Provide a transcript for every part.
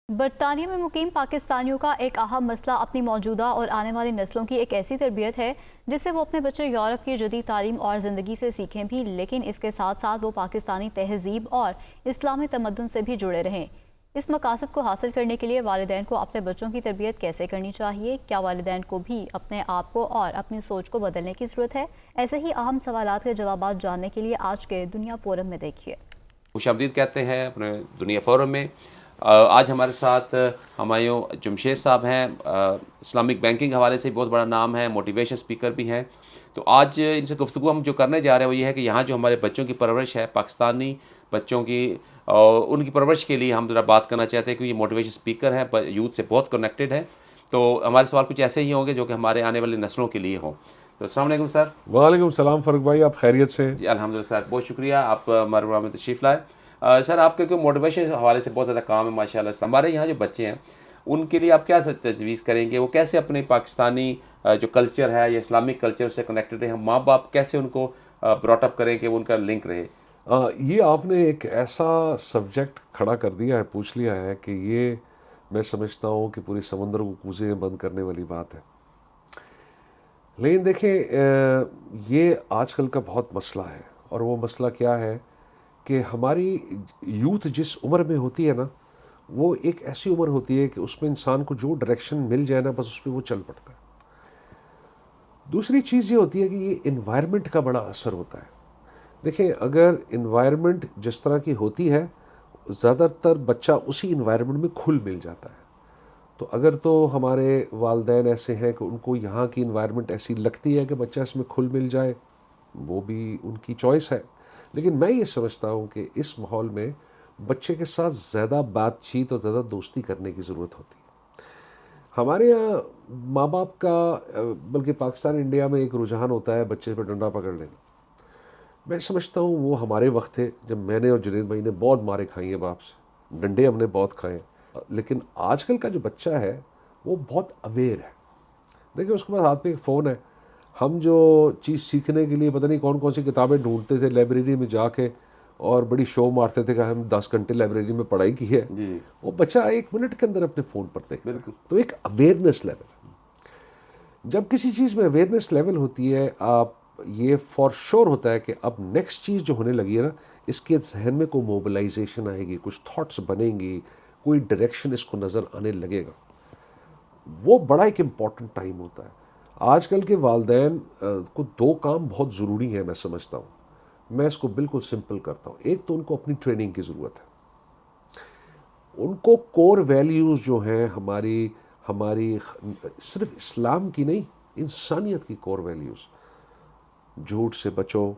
برطانیہ میں مقیم پاکستانیوں کا ایک اہم مسئلہ اپنی موجودہ اور آنے والی نسلوں کی ایک ایسی تربیت ہے جس سے وہ اپنے بچے یورپ کی جدید تعلیم اور زندگی سے سیکھیں بھی، لیکن اس کے ساتھ ساتھ وہ پاکستانی تہذیب اور اسلامی تمدن سے بھی جڑے رہیں۔ اس مقاصد کو حاصل کرنے کے لیے والدین کو اپنے بچوں کی تربیت کیسے کرنی چاہیے؟ کیا والدین کو بھی اپنے آپ کو اور اپنی سوچ کو بدلنے کی ضرورت ہے؟ ایسے ہی اہم سوالات کے جوابات جاننے کے لیے آج کے دنیا فورم میں دیکھیے۔ خوش آمدید کہتے ہیں اپنے دنیا فورم میں۔ آج ہمارے ساتھ ہمایوں جمشید صاحب ہیں، اسلامک بینکنگ حوالے سے بہت بڑا نام ہے، موٹیویشن اسپیکر بھی ہیں۔ تو آج ان سے گفتگو ہم جو کرنے جا رہے ہیں وہ یہ ہے کہ یہاں جو ہمارے بچوں کی پرورش ہے، پاکستانی بچوں کی، ان کی پرورش کے لیے ہم ذرا بات کرنا چاہتے ہیں کہ یہ موٹیویشن اسپیکر ہیں، یوتھ سے بہت کنیکٹڈ ہے۔ تو ہمارے سوال کچھ ایسے ہی ہوں گے جو کہ ہمارے آنے والی نسلوں کے لیے ہوں۔ تو السلام علیکم سر۔ وعلیکم السلام فرق بھائی، آپ خیریت سے؟ جی الحمدللہ سر، بہت شکریہ آپ ہمارے پروگرام میں تشریف لائے۔ سر آپ کے موٹیویشن حوالے سے بہت زیادہ کام ہے ماشاء اللہ۔ ہمارے یہاں جو بچے ہیں ان کے لیے آپ کیا تجویز کریں گے؟ وہ کیسے اپنے پاکستانی جو کلچر ہے یا اسلامک کلچر سے کنیکٹڈ رہے؟ ہم ماں باپ کیسے ان کو براٹ اپ کریں کہ ان کا لنک رہے؟ یہ آپ نے ایک ایسا سبجیکٹ کھڑا کر دیا ہے، پوچھ لیا ہے کہ یہ میں سمجھتا ہوں کہ پوری سمندر کو کوزے بند کرنے والی بات ہے۔ لیکن دیکھیں، یہ آج کل کا بہت مسئلہ ہے، اور وہ مسئلہ کیا ہے کہ ہماری یوتھ جس عمر میں ہوتی ہے نا، وہ ایک ایسی عمر ہوتی ہے کہ اس میں انسان کو جو ڈائریکشن مل جائے نا، بس اس پہ وہ چل پڑتا ہے۔ دوسری چیز یہ ہوتی ہے کہ یہ انوائرمنٹ کا بڑا اثر ہوتا ہے۔ دیکھیں، اگر انوائرمنٹ جس طرح کی ہوتی ہے، زیادہ تر بچہ اسی انوائرمنٹ میں کھل مل جاتا ہے۔ تو اگر تو ہمارے والدین ایسے ہیں کہ ان کو یہاں کی انوائرمنٹ ایسی لگتی ہے کہ بچہ اس میں کھل مل جائے، وہ بھی ان کی چوائس ہے۔ لیکن میں یہ سمجھتا ہوں کہ اس ماحول میں بچے کے ساتھ زیادہ بات چیت اور زیادہ دوستی کرنے کی ضرورت ہوتی ہے۔ ہمارے یہاں ماں باپ کا، بلکہ پاکستان انڈیا میں ایک رجحان ہوتا ہے بچے پہ ڈنڈا پکڑ لینا۔ میں سمجھتا ہوں وہ ہمارے وقت تھے جب میں نے اور جنید بھائی نے بہت مارے کھائی ہیں باپ سے، ڈنڈے ہم نے بہت کھائے ہیں۔ لیکن آج کل کا جو بچہ ہے وہ بہت اویئر ہے۔ دیکھیں، اس کے پاس ہاتھ پہ ایک فون ہے۔ ہم جو چیز سیکھنے کے لیے پتہ نہیں کون کون سی کتابیں ڈھونڈتے تھے لائبریری میں جا کے، اور بڑی شو مارتے تھے کہ ہم 10 گھنٹے لائبریری میں پڑھائی کی ہے، وہ بچہ 1 منٹ کے اندر اپنے فون پر دیکھتا ہے۔ تو ایک اویئرنیس لیول ہے۔ جب کسی چیز میں اویئرنیس لیول ہوتی ہے، آپ یہ فار شور ہوتا ہے کہ اب نیکسٹ چیز جو ہونے لگی ہے نا، اس کے ذہن میں کوئی موبلائزیشن آئے گی، کچھ تھاٹس بنیں گی، کوئی ڈائریکشن اس کو نظر آنے لگے گا۔ وہ بڑا ایک امپورٹنٹ ٹائم ہوتا ہے۔ آج کل کے والدین کو 2 کام بہت ضروری ہیں، میں سمجھتا ہوں۔ میں اس کو بالکل سمپل کرتا ہوں۔ ایک تو ان کو اپنی ٹریننگ کی ضرورت ہے۔ ان کو کور ویلیوز جو ہیں ہماری صرف اسلام کی نہیں، انسانیت کی کور ویلیوز، جھوٹ سے بچو،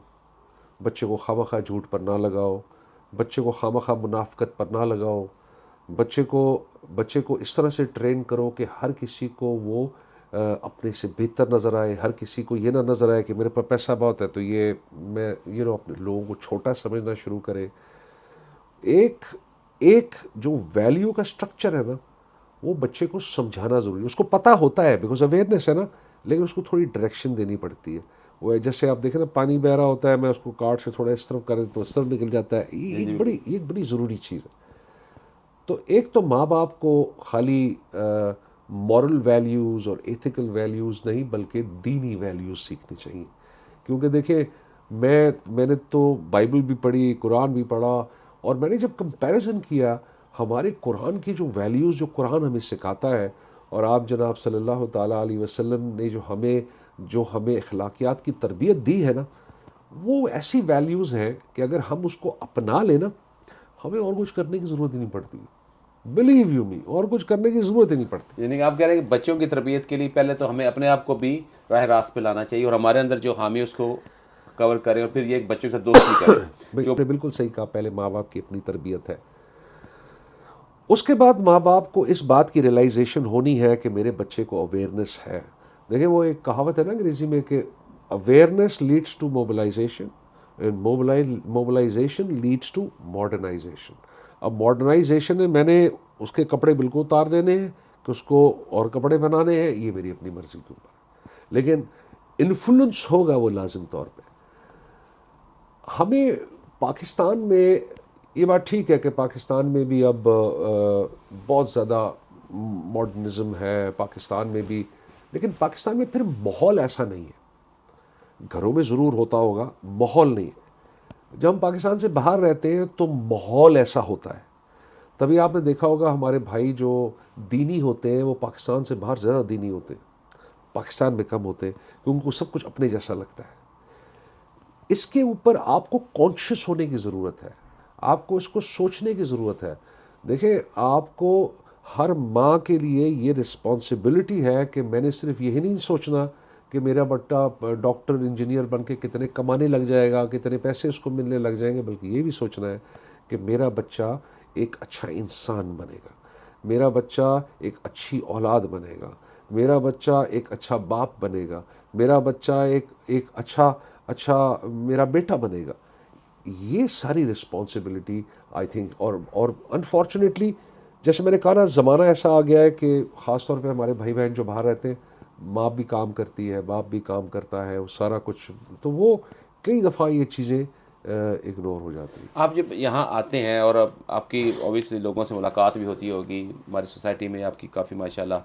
بچے کو خواہ جھوٹ پر نہ لگاؤ، بچے کو خواہ منافقت پر نہ لگاؤ، بچے کو اس طرح سے ٹرین کرو کہ ہر کسی کو وہ اپنے سے بہتر نظر آئے، ہر کسی کو یہ نہ نظر آئے کہ میرے پاس پیسہ بہت ہے تو یہ میں اپنے لوگوں کو چھوٹا سمجھنا شروع کرے۔ ایک جو ویلیو کا سٹرکچر ہے نا، وہ بچے کو سمجھانا ضروری ہے۔ اس کو پتہ ہوتا ہے بیکاز اویئرنیس ہے نا، لیکن اس کو تھوڑی ڈائریکشن دینی پڑتی ہے۔ وہ جیسے آپ دیکھیں نا، پانی بہ رہا ہوتا ہے، میں اس کو کارڈ سے تھوڑا اس طرف کریں تو اس طرف نکل جاتا ہے۔ یہ ایک بڑی ضروری چیز ہے۔ تو ایک تو ماں باپ کو خالی مورل ویلیوز اور ایتھیکل ویلیوز نہیں، بلکہ دینی ویلیوز سیکھنی چاہیے۔ کیونکہ دیکھیں، میں نے تو بائبل بھی پڑھی، قرآن بھی پڑھا، اور میں نے جب کمپیریزن کیا ہمارے قرآن کی جو ویلیوز جو قرآن ہمیں سکھاتا ہے، اور آپ جناب صلی اللہ تعالیٰ علیہ وسلم نے جو ہمیں اخلاقیات کی تربیت دی ہے نا، وہ ایسی ویلیوز ہیں کہ اگر ہم اس کو اپنا لینا، ہمیں اور کچھ کرنے کی ضرورت ہی نہیں پڑتی۔ بلیو یو می، اور کچھ کرنے کی ضرورت ہی نہیں پڑتی۔ یعنی آپ کہہ رہے ہیں کہ بچوں کی تربیت کے لیے پہلے تو ہمیں اپنے آپ کو بھی راہ راست پہ لانا چاہیے، اور ہمارے اندر جو حامی اس کو کور کریں، اور پھر یہ بچوں کے ساتھ دوستی کریں۔ بالکل صحیح کہا، پہلے ماں باپ کی اپنی تربیت ہے، اس کے بعد ماں باپ کو اس بات کی ریلائزیشن ہونی ہے کہ میرے بچے کو اویئرنیس ہے۔ دیکھیں، وہ ایک کہاوت ہے نا انگریزی میں کہ awareness leads to mobilisation and mobilisation leads to modernisation. اب ماڈرنائزیشن میں میں نے اس کے کپڑے بالکل اتار دینے ہیں کہ اس کو اور کپڑے بنانے ہیں، یہ میری اپنی مرضی کے اوپر ہے، لیکن انفلوئنس ہوگا وہ لازم طور پہ۔ ہمیں پاکستان میں یہ بات ٹھیک ہے کہ پاکستان میں بھی اب بہت زیادہ ماڈرنزم ہے پاکستان میں بھی، لیکن پاکستان میں پھر ماحول ایسا نہیں ہے. گھروں میں ضرور ہوتا ہوگا، ماحول نہیں ہے. جب ہم پاکستان سے باہر رہتے ہیں تو ماحول ایسا ہوتا ہے. تبھی آپ نے دیکھا ہوگا ہمارے بھائی جو دینی ہوتے ہیں وہ پاکستان سے باہر زیادہ دینی ہوتے ہیں، پاکستان میں کم ہوتے ہیں، کیونکہ ان کو سب کچھ اپنے جیسا لگتا ہے. اس کے اوپر آپ کو کانشیس ہونے کی ضرورت ہے، آپ کو اس کو سوچنے کی ضرورت ہے. دیکھیں، آپ کو ہر ماں کے لیے یہ رسپانسبلٹی ہے کہ میں نے صرف یہی نہیں سوچنا کہ میرا بٹا ڈاکٹر انجینئر بن کے کتنے کمانے لگ جائے گا، کتنے پیسے اس کو ملنے لگ جائیں گے، بلکہ یہ بھی سوچنا ہے کہ میرا بچہ ایک اچھا انسان بنے گا، میرا بچہ ایک اچھی اولاد بنے گا، میرا بچہ ایک اچھا باپ بنے گا، میرا بچہ ایک اچھا میرا بیٹا بنے گا. یہ ساری رسپانسبلٹی آئی تھنک، اور انفارچونیٹلی جیسے میں نے کہا نا، زمانہ ایسا آ گیا ہے کہ خاص طور پہ ہمارے بھائی بہن جو باہر رہتے ہیں، ماں بھی کام کرتی ہے، باپ بھی کام کرتا ہے، وہ سارا کچھ، تو وہ کئی دفعہ یہ چیزیں اگنور ہو جاتی ہیں. آپ جب یہاں آتے ہیں اور اب آپ کی اوبیسلی لوگوں سے ملاقات بھی ہوتی ہوگی، ہماری سوسائٹی میں آپ کی کافی ماشاءاللہ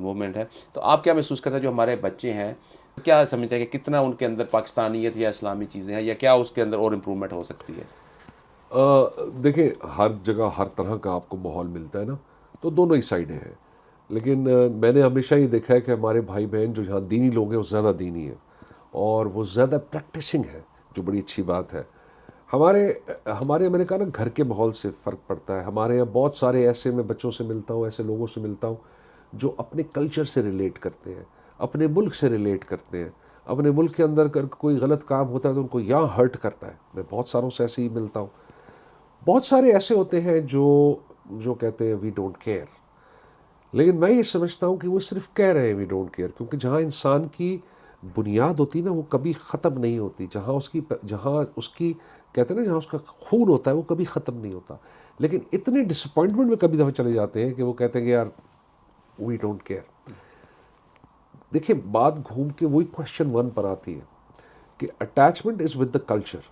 موومنٹ ہے، تو آپ کیا محسوس کرتے ہیں جو ہمارے بچے ہیں، کیا سمجھتے ہیں کہ کتنا ان کے اندر پاکستانیت یا اسلامی چیزیں ہیں، یا کیا اس کے اندر اور امپرومنٹ ہو سکتی ہے؟ دیکھیں، ہر جگہ ہر طرح کا آپ کو ماحول ملتا ہے نا، تو دونوں ہی سائڈیں ہیں. لیکن میں نے ہمیشہ یہ دیکھا ہے کہ ہمارے بھائی بہن جو یہاں دینی لوگ ہیں وہ زیادہ دینی ہیں، اور وہ زیادہ پریکٹسنگ ہے، جو بڑی اچھی بات ہے. ہمارے میں نے کہا نا، گھر کے ماحول سے فرق پڑتا ہے. ہمارے یہاں بہت سارے ایسے میں بچوں سے ملتا ہوں، ایسے لوگوں سے ملتا ہوں جو اپنے کلچر سے ریلیٹ کرتے ہیں، اپنے ملک سے ریلیٹ کرتے ہیں. اپنے ملک کے اندر کوئی غلط کام ہوتا ہے تو ان کو یہاں ہرٹ کرتا ہے. میں بہت ساروں سے ایسے ہی ملتا ہوں. بہت سارے ایسے ہوتے ہیں جو کہتے ہیں وی ڈونٹ کیئر، لیکن میں یہ سمجھتا ہوں کہ وہ صرف کہہ رہے ہیں وی ڈونٹ کیئر، کیونکہ جہاں انسان کی بنیاد ہوتی نا وہ کبھی ختم نہیں ہوتی. جہاں اس کی کہتے ہیں نا، جہاں اس کا خون ہوتا ہے وہ کبھی ختم نہیں ہوتا. لیکن اتنے ڈس اپوائنٹمنٹ میں کبھی دفعہ چلے جاتے ہیں کہ وہ کہتے ہیں کہ یار وی ڈونٹ کیئر. دیکھیں، بات گھوم کے وہی کوشچن 1 پر آتی ہے کہ attachment is with the culture.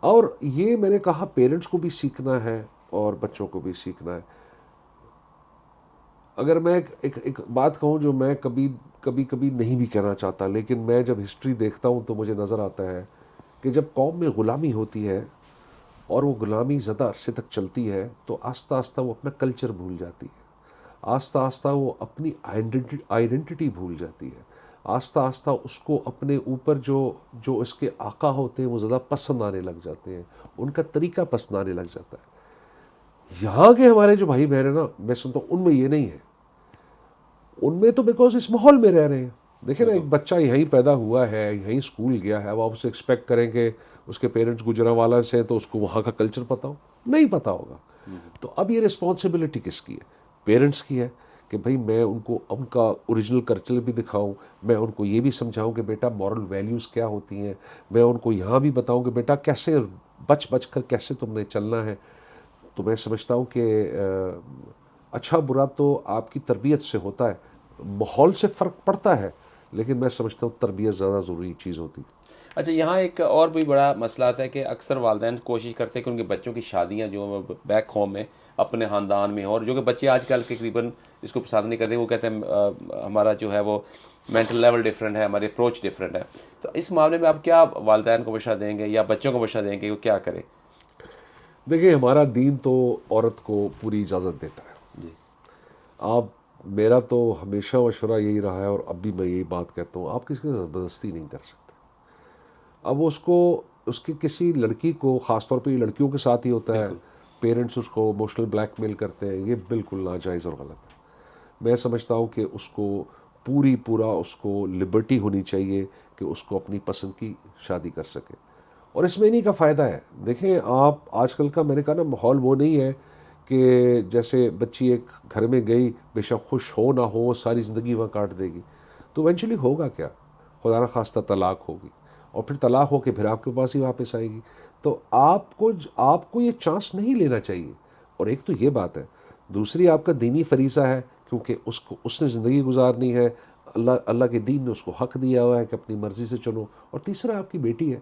اور یہ میں نے کہا پیرنٹس کو بھی سیکھنا ہے اور بچوں کو بھی سیکھنا ہے. اگر میں ایک بات کہوں جو میں کبھی نہیں بھی کہنا چاہتا، لیکن میں جب ہسٹری دیکھتا ہوں تو مجھے نظر آتا ہے کہ جب قوم میں غلامی ہوتی ہے اور وہ غلامی زیادہ عرصے تک چلتی ہے تو آہستہ آہستہ وہ اپنا کلچر بھول جاتی ہے، آہستہ آہستہ وہ اپنی آئیڈینٹی بھول جاتی ہے، آہستہ آہستہ اس کو اپنے اوپر جو اس کے آقا ہوتے ہیں وہ زیادہ پسند آنے لگ جاتے ہیں، ان کا طریقہ پسند آنے لگ جاتا ہے. یہاں کے ہمارے جو بھائی بہن ہیں نا، میں سنتا ہوں ان میں یہ نہیں ہے. ان میں تو بیکاز اس ماحول میں رہ رہے ہیں. دیکھیں نا، ایک بچہ یہیں پیدا ہوا ہے، یہیں اسکول گیا ہے، اب آپ اسے ایکسپیکٹ کریں کہ اس کے پیرنٹس گجرانوالہ سے ہیں تو اس کو وہاں کا کلچر پتہ ہو؟ نہیں پتہ ہوگا. تو اب یہ رسپانسبلٹی کس کی ہے؟ پیرنٹس کی ہے کہ بھئی میں ان کو ان کا اوریجنل کلچر بھی دکھاؤں، میں ان کو یہ بھی سمجھاؤں کہ بیٹا مورل ویلیوز کیا ہوتی ہیں، میں ان کو یہاں بھی بتاؤں کہ بیٹا کیسے بچ کر کیسے تم نے چلنا ہے. تو میں سمجھتا ہوں کہ اچھا برا تو آپ کی تربیت سے ہوتا ہے، ماحول سے فرق پڑتا ہے، لیکن میں سمجھتا ہوں تربیت زیادہ ضروری چیز ہوتی ہے. اچھا، یہاں ایک اور بھی بڑا مسئلہ آتا ہے کہ اکثر والدین کوشش کرتے ہیں کہ ان کے بچوں کی شادیاں جو بیک ہوم میں اپنے خاندان میں ہوں، اور جو کہ بچے آج کل تقریباً اس کو پسند نہیں کرتے. وہ کہتے ہیں ہمارا جو ہے وہ مینٹل لیول ڈفرینٹ ہے، ہماری اپروچ ڈفرینٹ ہے. تو اس معاملے میں آپ کیا والدین کو مشورہ دیں گے یا بچوں کو مشورہ دیں گے کہ وہ کیا کریں؟ دیکھیں، ہمارا دین تو عورت کو پوری اجازت دیتا ہے. آپ میرا تو ہمیشہ مشورہ یہی رہا ہے اور اب بھی میں یہی بات کہتا ہوں، آپ کسی کو زبردستی نہیں کر سکتے. اب اس کی کسی لڑکی کو، خاص طور پہ یہ لڑکیوں کے ساتھ ہی ہوتا ہے، پیرنٹس اس کو ایموشنل بلیک میل کرتے ہیں، یہ بالکل ناجائز اور غلط ہے. میں سمجھتا ہوں کہ اس کو پورا اس کو لبرٹی ہونی چاہیے کہ اس کو اپنی پسند کی شادی کر سکے، اور اس میں انہی کا فائدہ ہے. دیکھیں، آپ آج کل کا میں نے کہا نا ماحول وہ نہیں ہے کہ جیسے بچی ایک گھر میں گئی، بے شک خوش ہو نہ ہو ساری زندگی وہاں کاٹ دے گی. تو ایونچولی ہوگا کیا؟ خدا نہ خواستہ طلاق ہوگی، اور پھر طلاق ہو کے پھر آپ کے پاس ہی واپس آئے گی. تو آپ کو یہ چانس نہیں لینا چاہیے. اور ایک تو یہ بات ہے، دوسری آپ کا دینی فریضہ ہے، کیونکہ اس نے زندگی گزارنی ہے، اللہ کے دین نے اس کو حق دیا ہوا ہے کہ اپنی مرضی سے چلو. اور تیسرا آپ کی بیٹی ہے،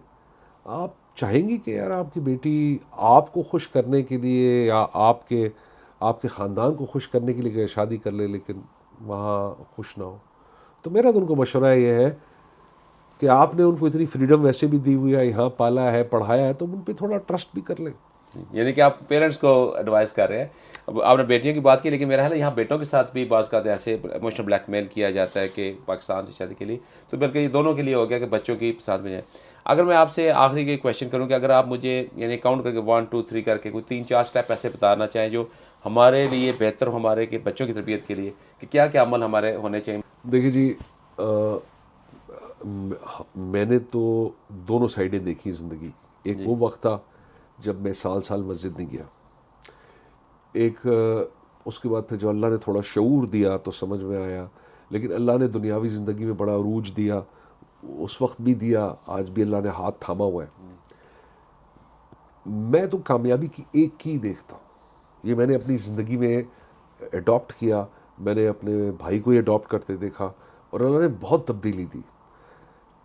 آپ چاہیں گی کہ یار آپ کی بیٹی آپ کو خوش کرنے کے لیے یا آپ کے خاندان کو خوش کرنے کے لیے شادی کر لے لیکن وہاں خوش نہ ہو؟ تو میرا تو ان کو مشورہ یہ ہے کہ آپ نے ان کو اتنی فریڈم ویسے بھی دی ہوئی ہے، یہاں پالا ہے، پڑھایا ہے، تو ان پہ تھوڑا ٹرسٹ بھی کر لیں. یعنی کہ آپ پیرنٹس کو ایڈوائز کر رہے ہیں. اب آپ نے بیٹیوں کی بات کی، لیکن میرا خیال ہے یہاں بیٹوں کے ساتھ بھی بعض کا ایسے ایموشنل بلیک میل کیا جاتا ہے کہ پاکستان سے شادی کے لیے، تو بلکہ یہ دونوں کے لیے ہو گیا کہ بچوں کی پسند میں جائے. اگر میں آپ سے آخری کے کویشچن کروں کہ اگر آپ مجھے یعنی کاؤنٹ کر کے 1 2 3 کر کے کوئی 3 4 اسٹیپ ایسے بتانا چاہیں جو ہمارے لیے بہتر ہو، ہمارے کہ بچوں کی تربیت کے لیے، کہ کیا کیا عمل ہمارے ہونے چاہیے. دیکھیے جی، میں نے تو دونوں سائڈیں دیکھی زندگی کی. ایک وہ وقت تھا جب میں سال مسجد نہیں گیا. ایک اس کے بعد پھر جو اللہ نے تھوڑا شعور دیا تو سمجھ میں آیا. لیکن اللہ نے دنیاوی زندگی میں بڑا عروج دیا، اس وقت بھی دیا، آج بھی اللہ نے ہاتھ تھاما ہوا ہے. میں تو کامیابی کی ایک کی دیکھتا ہوں. یہ میں نے اپنی زندگی میں اڈاپٹ کیا. میں نے اپنے بھائی کو یہ اڈاپٹ کرتے دیکھا اور اللہ نے بہت تبدیلی دی.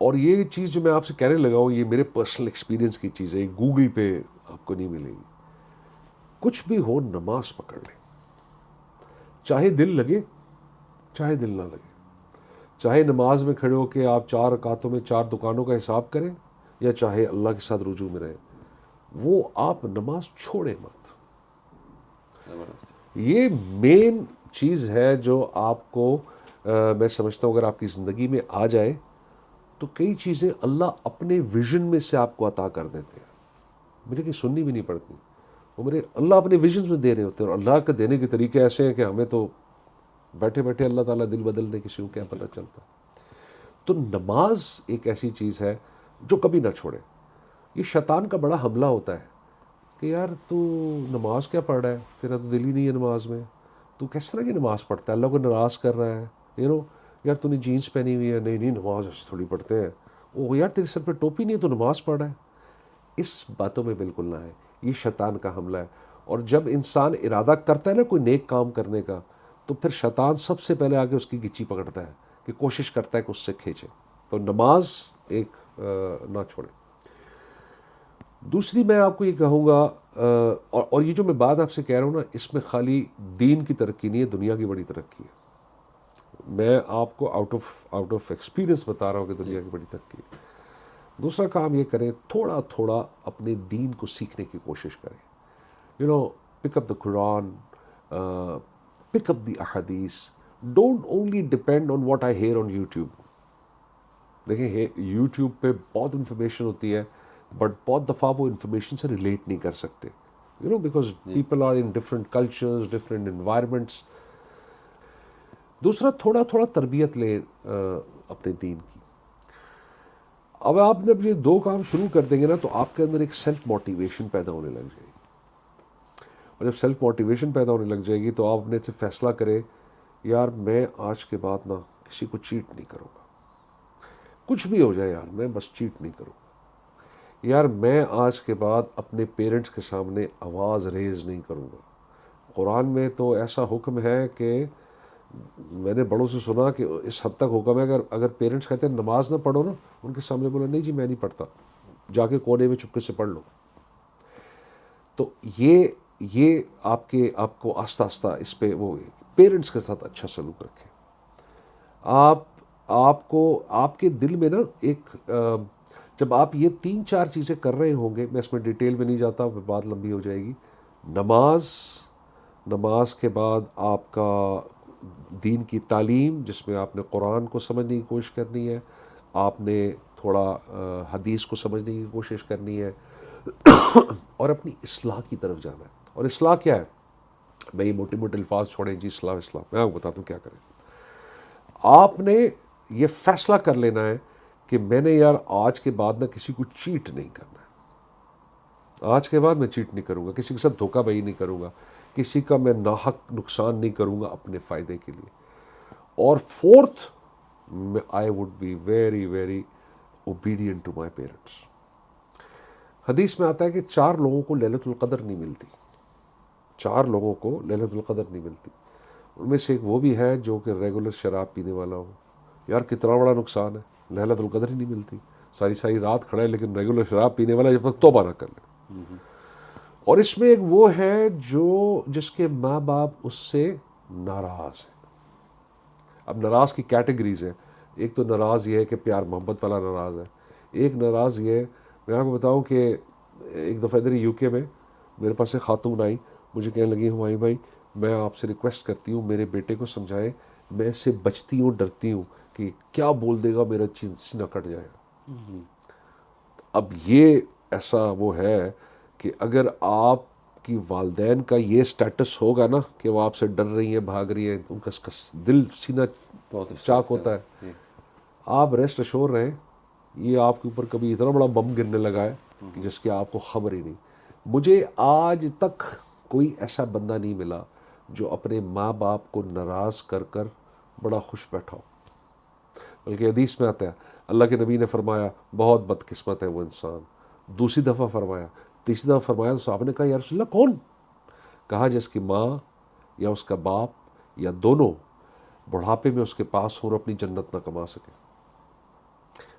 اور یہ چیز جو میں آپ سے کہنے لگا ہوں، یہ میرے پرسنل ایکسپیرینس کی چیز ہے، یہ گوگل پہ آپ کو نہیں ملے گی. کچھ بھی ہو، نماز پکڑ لیں، چاہے دل لگے چاہے دل نہ لگے. چاہے نماز میں کھڑے ہو کے آپ 4 رکعتوں میں 4 دکانوں کا حساب کریں، یا چاہے اللہ کے ساتھ رجوع میں رہیں، وہ آپ نماز چھوڑیں مت. یہ مین چیز ہے جو آپ کو میں سمجھتا ہوں اگر آپ کی زندگی میں آ جائے تو کئی چیزیں اللہ اپنے ویژن میں سے آپ کو عطا کر دیتے ہیں. مجھے کہیں سننی بھی نہیں پڑتی، وہ میرے اللہ اپنے ویژنز میں دے رہے ہوتے ہیں. اور اللہ کے دینے کے طریقے ایسے ہیں کہ ہمیں تو بیٹھے بیٹھے اللہ تعالیٰ دل بدل دے کسی کو کیا پتہ چلتا. تو نماز ایک ایسی چیز ہے جو کبھی نہ چھوڑے. یہ شیطان کا بڑا حملہ ہوتا ہے کہ یار تو نماز کیا پڑھ رہا ہے، تیرا تو دل ہی نہیں ہے نماز میں، تو کس طرح کی نماز پڑھتا ہے، اللہ کو ناراض کر رہا ہے. یار تو نے جینس پہنی ہوئی ہے، نہیں نماز ایسے تھوڑی پڑھتے ہیں. او یار تیرے سر پہ ٹوپی نہیں ہے تو نماز پڑھ رہا ہے. اس باتوں میں بالکل نہ ہے، یہ شیطان کا حملہ ہے. اور جب انسان ارادہ کرتا ہے نا کوئی نیک کام کرنے کا، تو پھر شیطان سب سے پہلے آگے اس کی گچی پکڑتا ہے کہ کوشش کرتا ہے کہ اس سے کھینچے. تو نماز ایک نہ چھوڑے. دوسری میں آپ کو یہ کہوں گا، اور یہ جو میں بات آپ سے کہہ رہا ہوں نا، اس میں خالی دین کی ترقی نہیں ہے، دنیا کی بڑی ترقی ہے. میں آپ کو آؤٹ آف ایکسپیرینس بتا رہا ہوں کہ دنیا کی بڑی ترقی ہے. دوسرا کام یہ کریں، تھوڑا تھوڑا اپنے دین کو سیکھنے کی کوشش کریں. پک اپ دا قرآن، پک اپ دی احادیث. Don't only depend on what I hear on YouTube. دیکھیں یوٹیوب پہ بہت انفارمیشن ہوتی ہے، بٹ بہت دفعہ وہ انفارمیشن سے ریلیٹ نہیں کر سکتے، because people are in different cultures, different environments. دوسرا، تھوڑا تھوڑا تربیت لیں اپنے دین کی. اب آپ جب یہ 2 کام شروع کر دیں گے نا تو آپ کے اندر ایک سیلف موٹیویشن پیدا ہونے لگ جائے گی. اور جب سیلف موٹیویشن پیدا ہونے لگ جائے گی تو آپ اپنے سے فیصلہ کریں، یار میں آج کے بعد نا کسی کو چیٹ نہیں کروں گا. کچھ بھی ہو جائے یار، میں بس چیٹ نہیں کروں گا. یار میں آج کے بعد اپنے پیرنٹس کے سامنے آواز ریز نہیں کروں گا. قرآن میں تو ایسا حکم ہے کہ میں نے بڑوں سے سنا کہ اس حد تک حکم ہے اگر پیرنٹس کہتے ہیں نماز نہ پڑھو نا، ان کے سامنے بولا نہیں جی میں نہیں پڑھتا، جا کے کونے میں چپکے سے پڑھ لو. تو یہ آپ کو آہستہ آہستہ اس پہ وہ پیرنٹس کے ساتھ اچھا سلوک رکھیں. آپ کو آپ کے دل میں نا ایک جب آپ یہ 3 4 چیزیں کر رہے ہوں گے، میں اس میں ڈیٹیل میں نہیں جاتا، بات لمبی ہو جائے گی. نماز کے بعد آپ کا دین کی تعلیم، جس میں آپ نے قرآن کو سمجھنے کی کوشش کرنی ہے، آپ نے تھوڑا حدیث کو سمجھنے کی کوشش کرنی ہے، اور اپنی اصلاح کی طرف جانا ہے. اور اصلاح کیا ہے؟ میں یہ موٹے موٹے الفاظ چھوڑیں جی، اصلاح میں آپ کو بتاتا ہوں کیا کریں. آپ نے یہ فیصلہ کر لینا ہے کہ میں نے یار آج کے بعد نہ کسی کو چیٹ نہیں کرنا ہے. آج کے بعد میں چیٹ نہیں کروں گا، کسی کے ساتھ دھوکہ بازی نہیں کروں گا، کسی کا میں ناحق نقصان نہیں کروں گا اپنے فائدے کے لیے. اور 4th، I would be very very obedient to my parents. حدیث میں آتا ہے کہ 4 لوگوں کو لیلۃ القدر نہیں ملتی. 4 لوگوں کو لیلۃ القدر نہیں ملتی. ان میں سے ایک وہ بھی ہے جو کہ ریگولر شراب پینے والا ہو. یار کتنا بڑا نقصان ہے، لیلۃ القدر ہی نہیں ملتی. ساری ساری رات کھڑا ہے لیکن ریگولر شراب پینے والا جب تک توبہ نہ کر لے. اور اس میں ایک وہ ہے جس کے ماں باپ اس سے ناراض ہیں. اب ناراض کی کیٹیگریز ہیں. ایک تو ناراض یہ ہے کہ پیار محبت والا ناراض ہے. ایک ناراض یہ ہے، میں آپ کو بتاؤں کہ ایک دفعہ ادھر یو کے میں میرے پاس ایک خاتون آئی، مجھے کہنے لگی ہمایوں بھائی میں آپ سے ریکویسٹ کرتی ہوں میرے بیٹے کو سمجھائیں، میں اس سے بچتی ہوں، ڈرتی ہوں کہ کیا بول دے گا میرا سینہ کٹ جائے گا. اب یہ ایسا وہ ہے کہ اگر آپ کی والدین کا یہ سٹیٹس ہوگا نا کہ وہ آپ سے ڈر رہی ہیں، بھاگ رہی ہیں، ان کا دل سینہ بہت چاک ہوتا ہے، آپ ریسٹ اشور رہیں یہ آپ کے اوپر کبھی اتنا بڑا بم گرنے لگا ہے کہ جس کی آپ کو خبر ہی نہیں. مجھے آج تک کوئی ایسا بندہ نہیں ملا جو اپنے ماں باپ کو ناراض کر کر بڑا خوش بیٹھا ہو. بلکہ حدیث میں آتا ہے اللہ کے نبی نے فرمایا بہت بدقسمت ہے وہ انسان. دوسری دفعہ فرمایا، تیسری دفعہ فرمایا تو صحابہ نے کہا یا رسول اللہ کون؟ کہا جس کی ماں یا اس کا باپ یا دونوں بڑھاپے میں اس کے پاس ہو اور اپنی جنت نہ کما سکے.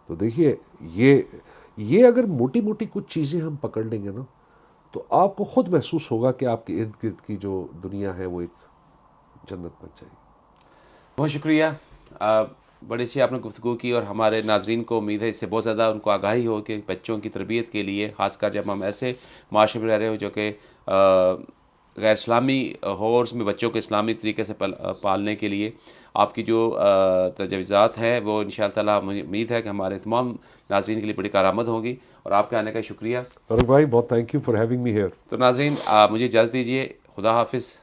تو دیکھیے یہ اگر موٹی موٹی کچھ چیزیں ہم پکڑ لیں گے نا تو آپ کو خود محسوس ہوگا کہ آپ کے ارد گرد کی جو دنیا ہے وہ ایک جنت بن جائے گی. بہت شکریہ، بڑی اچھی آپ نے گفتگو کی، اور ہمارے ناظرین کو امید ہے اس سے بہت زیادہ ان کو آگاہی ہو کہ بچوں کی تربیت کے لیے، خاص کر جب ہم ایسے معاشرے میں رہ رہے ہو جو کہ غیر اسلامی ہو اور اس میں بچوں کو اسلامی طریقے سے پالنے کے لیے آپ کی جو تجویزات ہیں وہ انشاء اللہ تعالیٰ مجھے امید ہے کہ ہمارے تمام ناظرین کے لیے بڑی کارآمد ہوں گی. اور آپ کے آنے کا شکریہ. فرق بھائی بہت thank you for having me here. تو ناظرین مجھے اجازت دیجیے. خدا حافظ.